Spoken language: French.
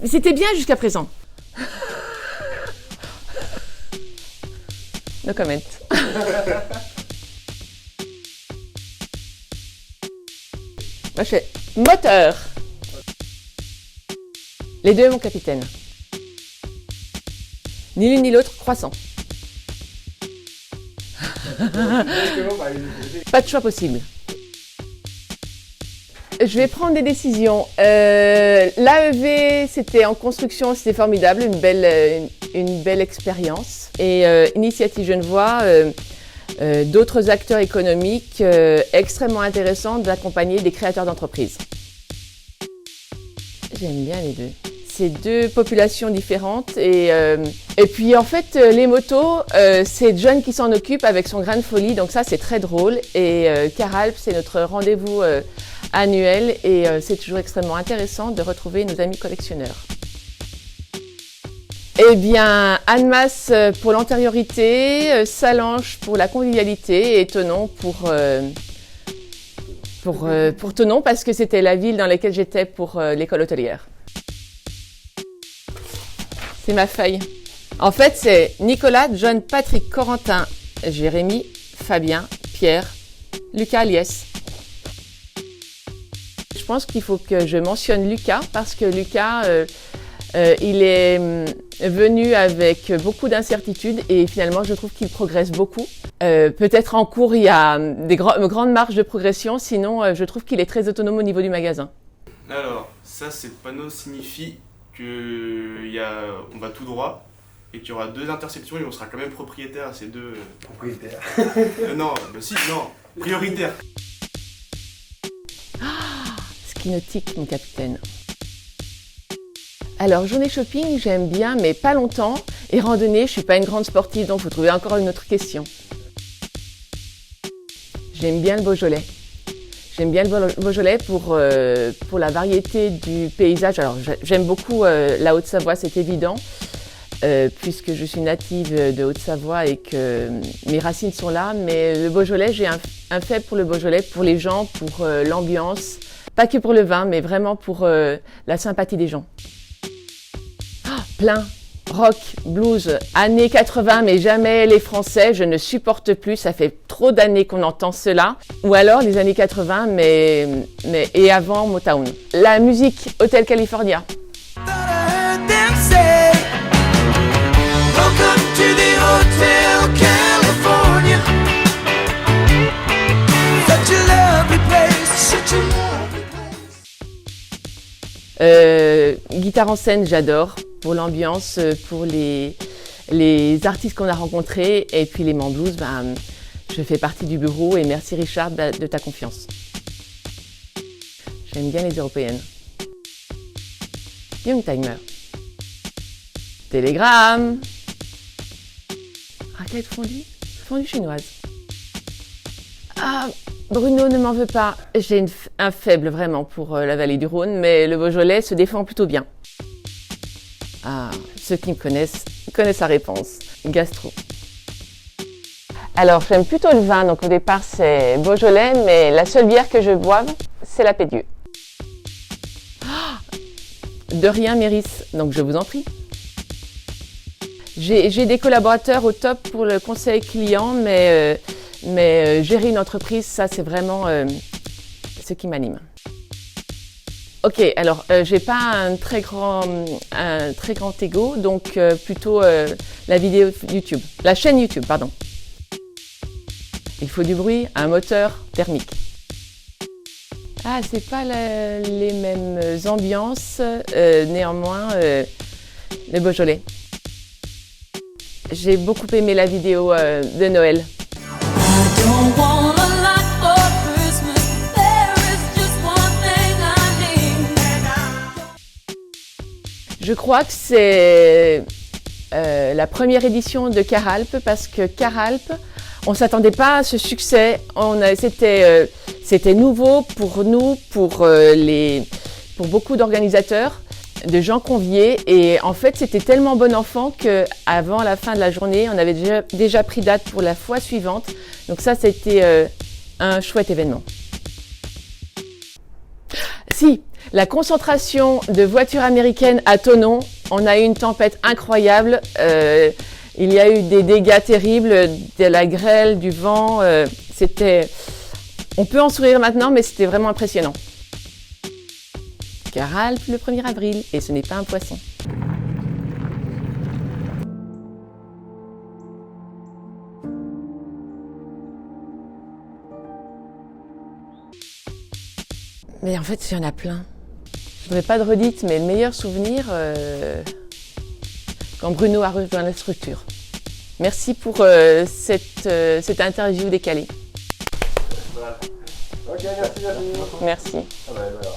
C'était bien jusqu'à présent. No comment. Moi, je fais moteur. Les deux, mon capitaine. Ni l'une ni l'autre, croissant. Pas de choix possible. Je vais prendre des décisions. L'AEV, c'était en construction, c'était formidable, une belle expérience. Et Initiative Genevois, d'autres acteurs économiques extrêmement intéressants d'accompagner des créateurs d'entreprises. J'aime bien les deux. C'est deux populations différentes et puis en fait les motos, c'est John qui s'en occupe avec son grain de folie, donc ça c'est très drôle. Et Caralp, c'est notre rendez-vous annuel et c'est toujours extrêmement intéressant de retrouver nos amis collectionneurs. Eh bien, Annemasse pour l'antériorité, Salange pour la convivialité et Thonon pour Thonon parce que c'était la ville dans laquelle j'étais pour l'école hôtelière. C'est ma feuille. En fait, c'est Nicolas, John, Patrick, Corentin, Jérémy, Fabien, Pierre, Lucas, Liès. Je pense qu'il faut que je mentionne Lucas parce que Lucas, il est venu avec beaucoup d'incertitudes et finalement, je trouve qu'il progresse beaucoup. Peut-être en cours, il y a des grandes marges de progression, sinon, je trouve qu'il est très autonome au niveau du magasin. Alors, ça, ce panneau signifie qu'on va tout droit et qu'il y aura deux intersections et on sera quand même propriétaire à ces deux... Propriétaire. Non, bah si, non, prioritaire. Ski nautique, mon capitaine. Alors, journée shopping, j'aime bien, mais pas longtemps. Et randonnée, je suis pas une grande sportive, donc faut trouver encore une autre question. J'aime bien le Beaujolais. J'aime bien le Beaujolais pour la variété du paysage. Alors, j'aime beaucoup la Haute-Savoie, c'est évident, puisque je suis native de Haute-Savoie et que mes racines sont là. Mais le Beaujolais, j'ai un faible pour le Beaujolais, pour les gens, pour l'ambiance. Pas que pour le vin, mais vraiment pour la sympathie des gens. Oh, plein. Rock, blues, années 80, mais jamais les Français, je ne supporte plus, ça fait trop d'années qu'on entend cela. Ou alors les années 80, et avant Motown. La musique, Hotel California. Guitare en scène, j'adore. Pour l'ambiance, pour les artistes qu'on a rencontrés et puis les Man Blues, je fais partie du bureau et merci Richard de ta confiance. J'aime bien les européennes. Youngtimer. Télégramme. Raclette fondue. Fondue chinoise. Ah, Bruno ne m'en veut pas. J'ai un faible vraiment pour la vallée du Rhône, mais le Beaujolais se défend plutôt bien. Ah, ceux qui me connaissent la réponse. Gastro. Alors, j'aime plutôt le vin, donc au départ c'est Beaujolais, mais la seule bière que je boive, c'est la Pédieu. De rien, Méris, donc je vous en prie. J'ai des collaborateurs au top pour le conseil client, mais gérer une entreprise, ça c'est vraiment ce qui m'anime. Ok, alors j'ai pas un très grand ego, donc plutôt la vidéo YouTube, la chaîne YouTube, pardon. Il faut du bruit, un moteur thermique. Ah, c'est pas les mêmes ambiances, néanmoins le Beaujolais. J'ai beaucoup aimé la vidéo de Noël. Je crois que c'est la première édition de Caralp parce que Caralp, on ne s'attendait pas à ce succès. C'était nouveau pour nous, pour beaucoup d'organisateurs, de gens conviés. Et en fait, c'était tellement bon enfant qu'avant la fin de la journée, on avait déjà pris date pour la fois suivante. Donc ça, c'était un chouette événement. Si, La concentration de voitures américaines à Thonon, on a eu une tempête incroyable. Il y a eu des dégâts terribles, de la grêle, du vent. On peut en sourire maintenant, mais c'était vraiment impressionnant. Car Alpes le 1er avril, et ce n'est pas un poisson. Mais en fait, il y en a plein. Je ne voudrais pas de redite, mais le meilleur souvenir, quand Bruno a rejoint la structure. Merci pour cette interview décalée. Voilà. Ok, merci Virginie. Merci. Ah bah, voilà.